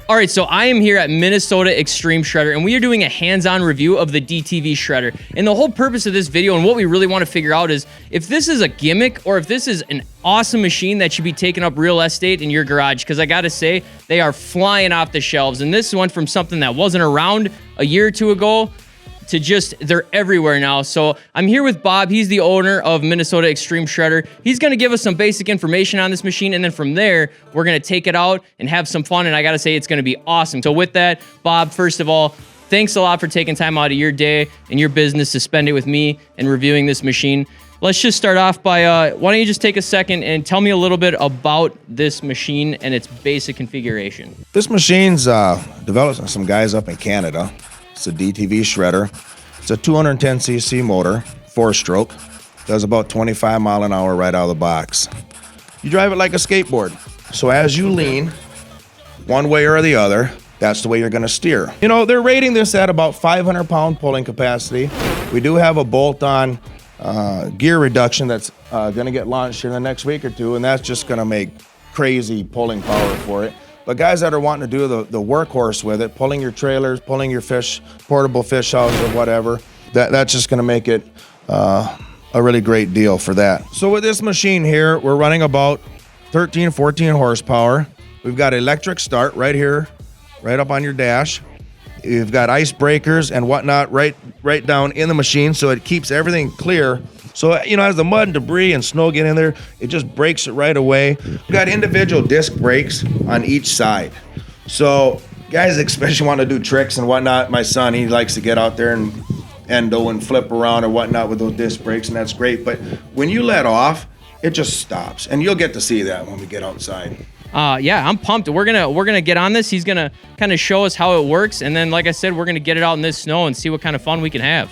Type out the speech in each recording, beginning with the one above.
All right, so I am here at Minnesota Extreme Shredder, and we are doing a hands-on review of the DTV Shredder. And the whole purpose of this video and what we really want to figure out is if this is a gimmick or if this is an awesome machine that should be taking up real estate in your garage, because I gotta say, they are flying off the shelves. And this one from something that wasn't around a year or two ago to just, they're everywhere now. So I'm here with Bob. He's the owner of Minnesota Extreme Shredder. He's gonna give us some basic information on this machine, and then from there, we're gonna take it out and have some fun, and I gotta say, it's gonna be awesome. So with that, Bob, first of all, thanks a lot for taking time out of your day and your business to spend it with me and reviewing this machine. Let's just start off by, why don't you just take a second and tell me a little bit about this machine and its basic configuration. This machine's developed by some guys up in Canada. It's a DTV Shredder. It's a 210cc motor, 4-stroke. Does about 25 mile an hour right out of the box. You drive it like a skateboard. So as you lean one way or the other, that's the way you're gonna steer. You know, they're rating this at about 500-pound pulling capacity. We do have a bolt-on gear reduction that's gonna get launched here in the next week or two, and that's just gonna make crazy pulling power for it. But guys that are wanting to do the workhorse with it, pulling your trailers, pulling your portable fish house or whatever, that's just gonna make it a really great deal for that. So with this machine here, we're running about 13, 14 horsepower. We've got electric start right here, right up on your dash. You've got ice breakers and whatnot right down in the machine, so it keeps everything clear. So, you know, as the mud and debris and snow get in there, it just breaks it right away. We've got individual disc brakes on each side. So guys especially want to do tricks and whatnot. My son, he likes to get out there and endo and flip around or whatnot with those disc brakes, and that's great. But when you let off, it just stops. And you'll get to see that when we get outside. Yeah, I'm pumped. We're gonna get on this. He's gonna kind of show us how it works, and then, like I said, we're gonna get it out in this snow and see what kind of fun we can have.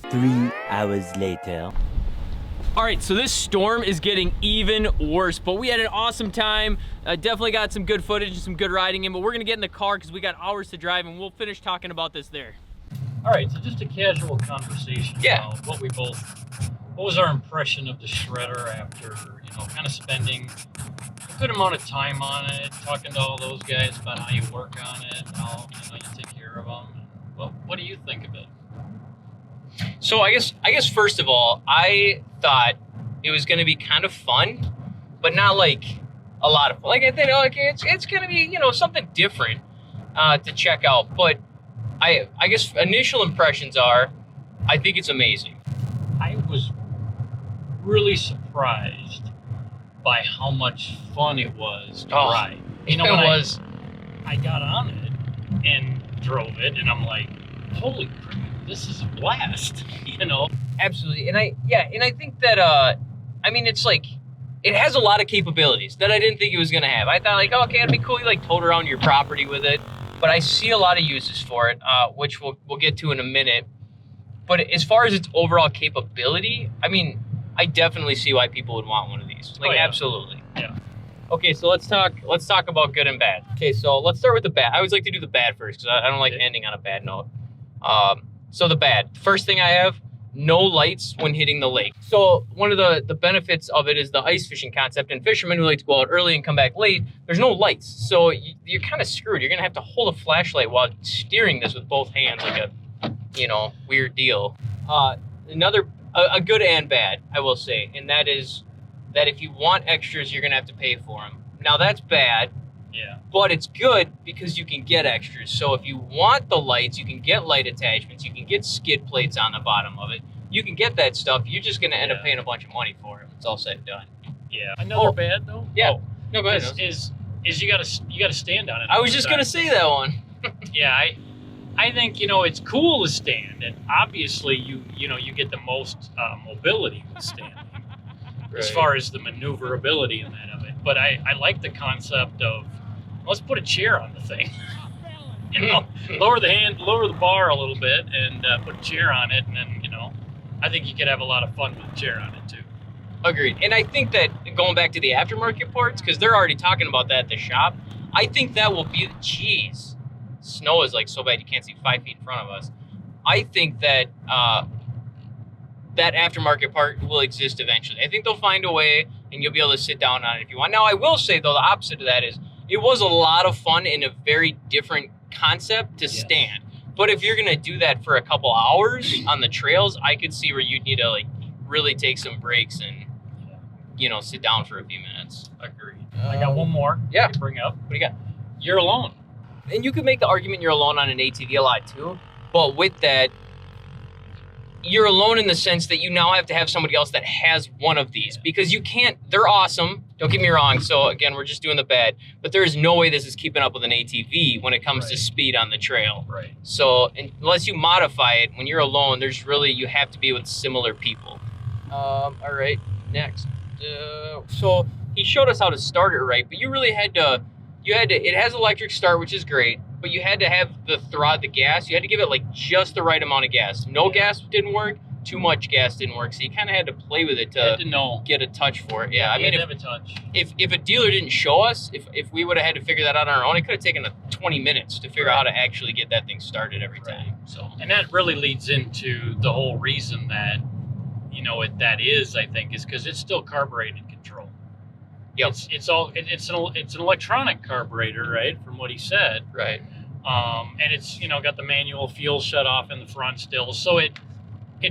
3 hours later. All right, so this storm is getting even worse, but we had an awesome time. Definitely got some good footage and some good riding in, but we're gonna get in the car because we got hours to drive, and we'll finish talking about this there. All right, so just a casual conversation about what was our impression of the Shredder after, you know, kind of spending a good amount of time on it, talking to all those guys about how you work on it, how, you know, you take care of them. Well, what do you think of it? So I guess first of all, I thought it was going to be kind of fun, but not like a lot of fun. Like I think, okay, it's going to be, you know, something different to check out. But I guess initial impressions are, I think it's amazing. I was really surprised by how much fun it was to ride. You know, I got on it and drove it, and I'm like, holy crap, this is a blast, you know? Absolutely. And I think that, I mean, it's like, it has a lot of capabilities that I didn't think it was going to have. I thought like, oh, okay, it'd be cool. You like tote around your property with it, but I see a lot of uses for it, which we'll get to in a minute. But as far as its overall capability, I mean, I definitely see why people would want one of these. Like, absolutely. Yeah. Okay, so let's talk about good and bad. Okay, so let's start with the bad. I always like to do the bad first because I don't like ending on a bad note. So the bad. First thing I have, no lights when hitting the lake. So one of the benefits of it is the ice fishing concept, and fishermen who like to go out early and come back late, there's no lights. So you're kind of screwed. You're gonna have to hold a flashlight while steering this with both hands, like a, you know, weird deal. Another, a good and bad, I will say, and that is that if you want extras, you're gonna have to pay for them. Now that's bad. Yeah. But it's good because you can get extras. So if you want the lights, you can get light attachments. You can get skid plates on the bottom of it. You can get that stuff. You're just going to end up paying a bunch of money for it. It's all said and done. Yeah. Another bad though? Yeah. Oh, no, go ahead. Is you gotta stand on it. I was just going to say that one. Yeah. I think, you know, it's cool to stand, and obviously you know, you get the most mobility with standing. Right. As far as the maneuverability and that of it. But I like the concept of, let's put a chair on the thing. You know, lower the bar a little bit and put a chair on it, and then, you know, I think you could have a lot of fun with a chair on it too. Agreed. And I think that going back to the aftermarket parts, because they're already talking about that at the shop, I think that will be the cheese. Snow is like so bad you can't see 5 feet in front of us. I think that that aftermarket part will exist eventually. I think they'll find a way and you'll be able to sit down on it if you want. Now, I will say, though, the opposite of that is it was a lot of fun in a very different concept to stand. But if you're going to do that for a couple hours on the trails, I could see where you'd need to like really take some breaks and, you know, sit down for a few minutes. Agreed. I got one more to bring up. What do you got? You're alone. And you could make the argument you're alone on an ATV a lot too. But with that, you're alone in the sense that you now have to have somebody else that has one of these because you can't, they're awesome. Don't get me wrong. So again, we're just doing the bad, but there is no way this is keeping up with an ATV when it comes to speed on the trail. Right. So unless you modify it, when you're alone, there's really, you have to be with similar people. All right, next. So he showed us how to start it right, but you really had to, it has electric start, which is great, but you had to have the gas. You had to give it like just the right amount of gas. No gas didn't work. Too much gas didn't work. So you kind of had to play with it to get a touch for it. Yeah, I mean, if a dealer didn't show us, if we would have had to figure that out on our own, it could have taken 20 minutes to figure out how to actually get that thing started every time. So, and that really leads into the whole reason that, you know, that is, I think, is because it's still carbureted control. Yep. It's an electronic carburetor, right? From what he said. Right. And it's, you know, got the manual fuel shut off in the front still. So it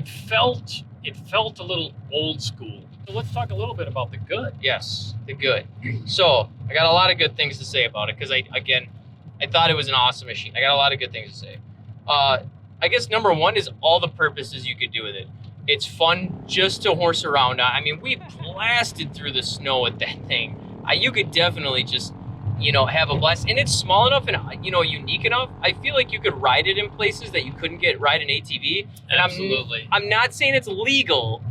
felt a little old school. So let's talk a little bit about the good. Yes, the good. So I got a lot of good things to say about it because I thought it was an awesome machine. I got a lot of good things to say. I guess number one is all the purposes you could do with it. It's fun just to horse around on. I mean, we blasted through the snow with that thing. You could definitely just, you know, have a blast. And it's small enough and, you know, unique enough. I feel like you could ride it in places that you couldn't ride an ATV. And absolutely. I'm not saying it's legal,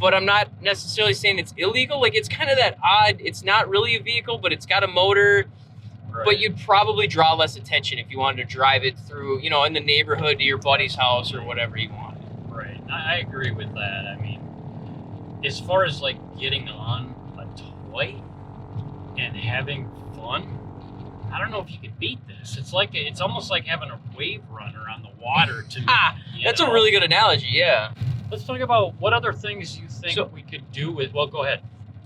but I'm not necessarily saying it's illegal. Like, it's kind of that odd, it's not really a vehicle, but it's got a motor. Right. But you'd probably draw less attention if you wanted to drive it through, you know, in the neighborhood to your buddy's house or whatever you wanted. Right. I agree with that. I mean, as far as like getting on a toy and having fun, I don't know if you could beat this. It's almost like having a wave runner on the water to me. That's a really good analogy, yeah. Let's talk about what other things you think we could do with, well, go ahead.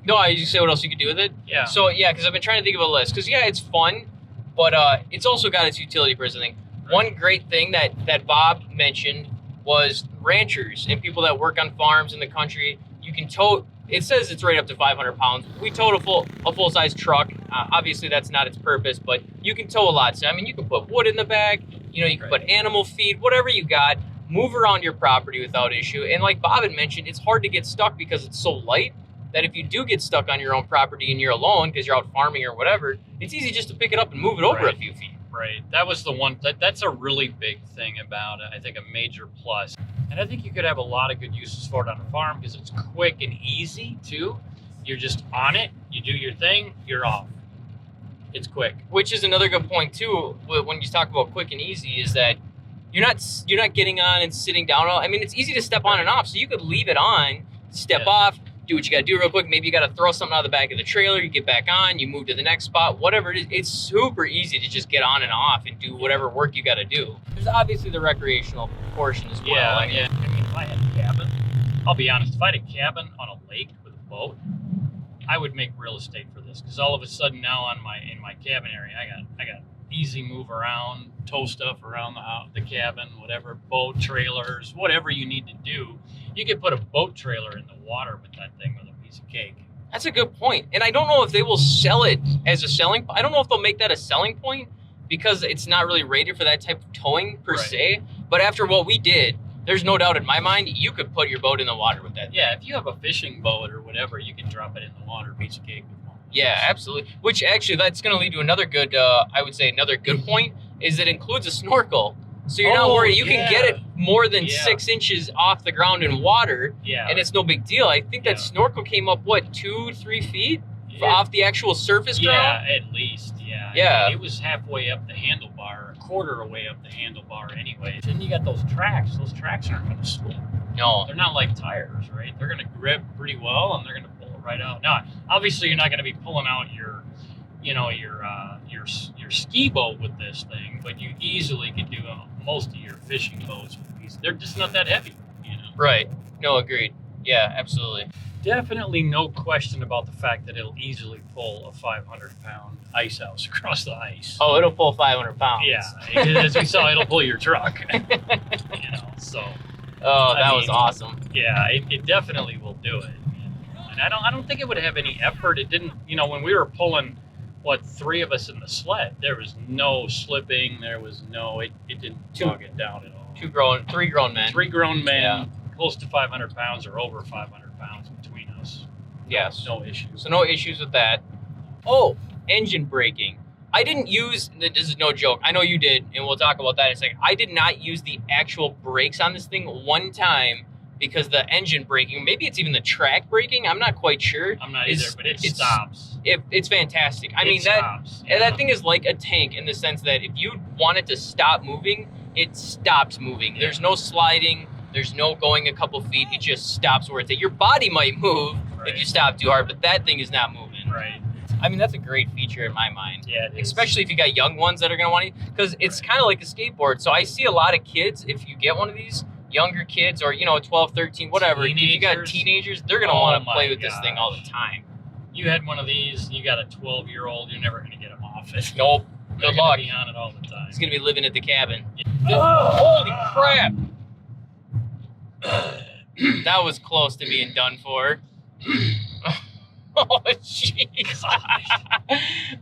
No, you say what else you could do with it? Yeah. So, yeah, because I've been trying to think of a list. Because, yeah, it's fun, but it's also got its utility purpose, I think. Right. One great thing that Bob mentioned was ranchers and people that work on farms in the country. You can tow, it says it's right up to 500 pounds. We towed a full-size truck. Obviously, that's not its purpose, but you can tow a lot. So, I mean, you can put wood in the back, you know, you can put animal feed, whatever you got, move around your property without issue. And like Bob had mentioned, it's hard to get stuck because it's so light that if you do get stuck on your own property and you're alone because you're out farming or whatever, it's easy just to pick it up and move it over a few feet. Right. That was the one, that's a really big thing about it. I think a major plus. And I think you could have a lot of good uses for it on a farm because it's quick and easy too. You're just on it, you do your thing, you're off. It's quick. Which is another good point too, when you talk about quick and easy, is that you're not getting on and sitting down. I mean, it's easy to step on and off, so you could leave it on, step off, do what you gotta do real quick. Maybe you gotta throw something out of the back of the trailer, you get back on, you move to the next spot, whatever it is. It's super easy to just get on and off and do whatever work you gotta do. There's obviously the recreational portion as well. Yeah. I mean, if I had a cabin, I'll be honest, if I had a cabin on a lake with a boat, I would make real estate for this because all of a sudden now in my cabin area, I got easy move around, tow stuff around the cabin, whatever, boat trailers, whatever you need to do. You could put a boat trailer in the water with that thing with a piece of cake. That's a good point. And I don't know if they will sell it as a selling point. I don't know if they'll make that a selling point because it's not really rated for that type of towing per se. But after what we did, there's no doubt in my mind, you could put your boat in the water with that. Yeah, if you have a fishing boat or whatever, you can drop it in the water, piece of cake with one. Yeah, absolutely. Which actually, that's going to lead to another good, I would say another good point, is it includes a snorkel. So you're not worried. You can get it more than 6 inches off the ground in water, and it's no big deal. I think that snorkel came up, what, 2-3 feet off the actual surface ground? Yeah, at least, Yeah. I mean, it was halfway up the handlebar, a quarter away up the handlebar anyways. And you got those tracks. Those tracks aren't going to slip. No. They're not like tires, right? They're going to grip pretty well, and they're going to pull it right out. Now, obviously, you're not going to be pulling out your ski boat with this thing, but you easily could do most of your fishing boats with these. They're just not that heavy, you know. Right. No, agreed. Yeah, absolutely. Definitely no question about the fact that it'll easily pull a 500-pound ice house across the ice. Oh, it'll pull 500 pounds. Yeah, as we saw, it'll pull your truck. You know, so. Oh, that was awesome. Yeah, it definitely will do it. And I don't think it would have any effort. It didn't, you know, when we were pulling, what, 3 of us in the sled, there was no slipping. There was no, it didn't bog it down at all. 3 grown men. 3 grown men, Yeah. close to 500 pounds or over 500 pounds between us. Yes. No issues. So no issues with that. Oh, engine braking. I didn't use, this is no joke, I know you did, and we'll talk about that in a second. I did not use the actual brakes on this thing one time because the engine braking, maybe it's even the track braking, I'm not quite sure. I'm not either, but it stops. It's fantastic. I mean, that thing is like a tank in the sense that if you want it to stop moving, it stops moving. Yeah. There's no sliding, there's no going a couple feet, it just stops where it's at. Your body might move if you stop too hard, but that thing is not moving. Right. I mean, that's a great feature in my mind. Yeah, it is. Especially if you got young ones that are going to want to, because it's kind of like a skateboard. So I see a lot of kids, if you get one of these, younger kids or, 12, 13, whatever, if you got teenagers, they're going to want to play with this thing all the time. You had one of these, you got a 12-year-old, you're never going to get him off it. Nope. They're Good luck. Be on it all the time. He's going to be living at the cabin. Oh, Holy crap. That was close to being done for. Oh, jeez.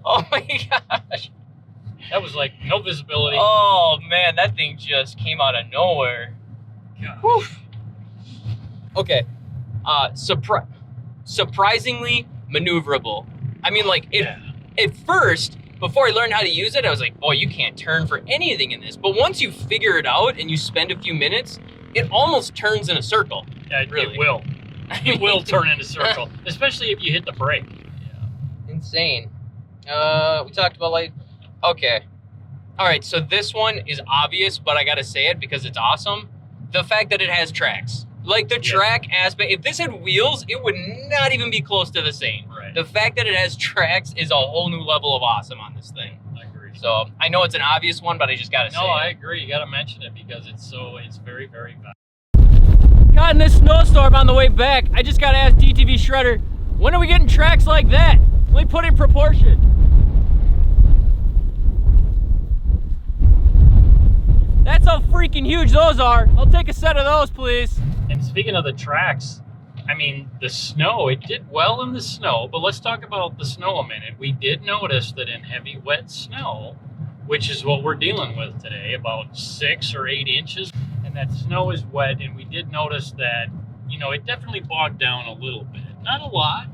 Oh, my gosh. That was like no visibility. Oh, man, that thing just came out of nowhere. Whew. Okay. Surprisingly maneuverable. I mean, like, at first, before I learned how to use it, I was like, boy, you can't turn for anything in this. But once you figure it out and you spend a few minutes, it almost turns in a circle. Yeah, really. It will. It will turn in a circle, especially if you hit the brake. Yeah. Insane. We talked about okay. All right, so this one is obvious, but I gotta say it because it's awesome. The fact that it has tracks. Like the track aspect, if this had wheels, it would not even be close to the same. Right. The fact that it has tracks is a whole new level of awesome on this thing. I agree. So I know it's an obvious one, but I just gotta say it. No, I agree. You gotta mention it because it's very, very valuable. Caught in this snowstorm on the way back, I just gotta ask DTV Shredder, when are we getting tracks like that? Let me put it in proportion. That's how freaking huge those are. I'll take a set of those, please. And speaking of the tracks, I mean, the snow, it did well in the snow, but let's talk about the snow a minute. We did notice that in heavy, wet snow, which is what we're dealing with today, about 6 or 8 inches, and that snow is wet, and we did notice that, it definitely bogged down a little bit. Not a lot,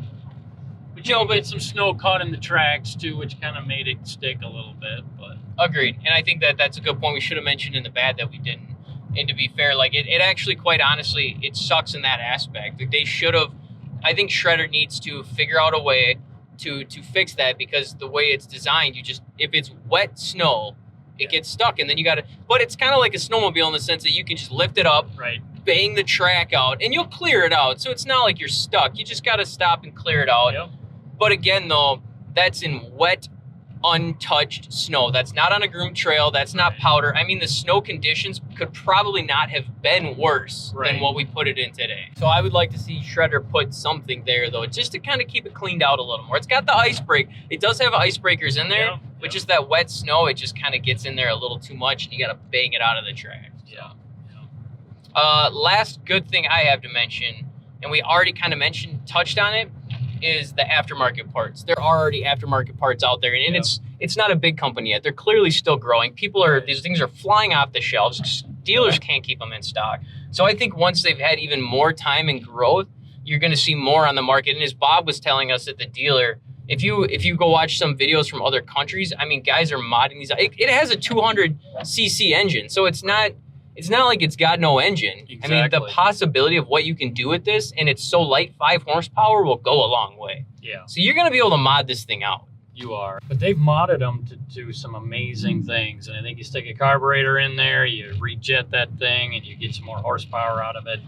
but you get some snow caught in the tracks too, which kind of made it stick a little bit. But agreed, and I think that's a good point. We should have mentioned in the bad that we didn't. And to be fair, like it actually, quite honestly, it sucks in that aspect. Like they should have. I think Shredder needs to figure out a way to fix that, because the way it's designed, if it's wet snow, it gets stuck, and then you gotta. But it's kind of like a snowmobile in the sense that you can just lift it up, right, bang the track out, and you'll clear it out. So it's not like you're stuck. You just gotta stop and clear it out. Yep. But again, though, that's in wet, untouched snow. That's not on a groomed trail. That's not powder. I mean, the snow conditions could probably not have been worse than what we put it in today. So I would like to see Shredder put something there, though, just to kind of keep it cleaned out a little more. It's got the ice brake. It does have ice breakers in there, but just that wet snow, it just kind of gets in there a little too much, and you got to bang it out of the track. So. Last good thing I have to mention, and we already kind of touched on it, is the aftermarket parts. There are already aftermarket parts out there, and it's not a big company yet. They're clearly still growing. These things are flying off the shelves. Dealers can't keep them in stock. So I think once they've had even more time and growth, you're going to see more on the market. And as Bob was telling us at the dealer, if you go watch some videos from other countries, I mean, guys are modding these. It has a 200cc engine, so it's not like it's got no engine. Exactly. I mean, the possibility of what you can do with this, and it's so light, 5 horsepower will go a long way. Yeah. So you're going to be able to mod this thing out. You are. But they've modded them to do some amazing things. And I think you stick a carburetor in there, you rejet that thing, and you get some more horsepower out of it.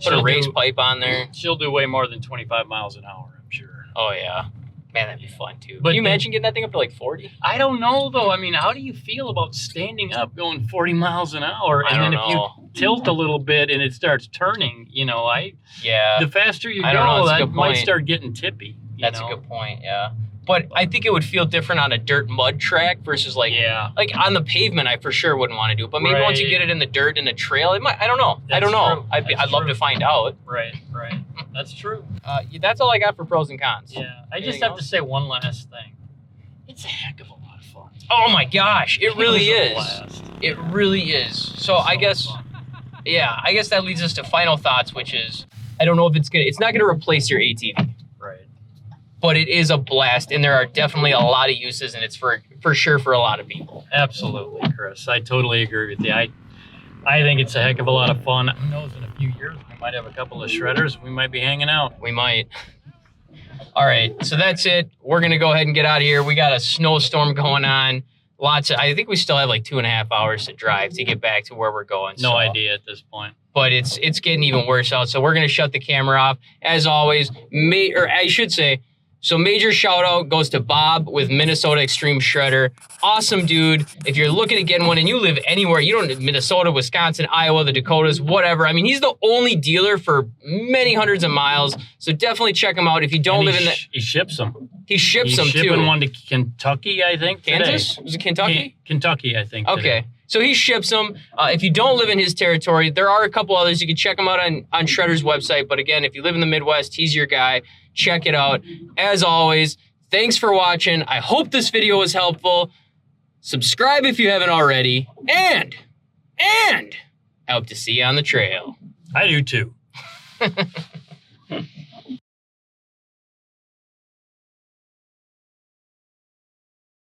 Put a race pipe on there. She'll do way more than 25 miles an hour, I'm sure. Oh, yeah. Man, that'd be fun, too. But can you imagine getting that thing up to like 40? I don't know, though. I mean, how do you feel about standing up going 40 miles an hour? I don't know. If you tilt a little bit and it starts turning, Yeah. the faster you I don't know, go, that's a that good might point. start getting tippy. That's a good point, yeah. But I think it would feel different on a dirt mud track versus like on the pavement. I for sure wouldn't want to do it. But maybe once you get it in the dirt in a trail, it might. I don't know. That's true. I'd love to find out. Right. That's true. That's all I got for pros and cons. Yeah. I just have to say one last thing. It's a heck of a lot of fun. Oh my gosh, it really was a is. blast. It really is. So I guess, fun. I guess that leads us to final thoughts, which is I don't know if it's not gonna replace your ATV. But it is a blast, and there are definitely a lot of uses, and it's for sure for a lot of people. Absolutely, Chris. I totally agree with you. I think it's a heck of a lot of fun. Who knows, in a few years, we might have a couple of shredders. We might be hanging out. We might. All right, so that's it. We're going to go ahead and get out of here. We got a snowstorm going on. I think we still have like 2.5 hours to drive to get back to where we're going. No idea at this point. But it's getting even worse out, so we're going to shut the camera off. As always, So major shout out goes to Bob with Minnesota Extreme Shredder. Awesome dude. If you're looking to get one and you live anywhere, you don't Minnesota, Wisconsin, Iowa, the Dakotas, whatever. I mean, he's the only dealer for many hundreds of miles. So definitely check him out. If you don't live in the... He ships them. He ships them too. He's shipping one to Kentucky, I think, today. Kansas? Was it Kentucky? Kentucky, I think. Okay. Today. So he ships them. If you don't live in his territory, there are a couple others. You can check them out on Shredder's website. But again, if you live in the Midwest, he's your guy. Check it out. As always, thanks for watching. I hope this video was helpful. Subscribe if you haven't already. And I hope to see you on the trail. I do too.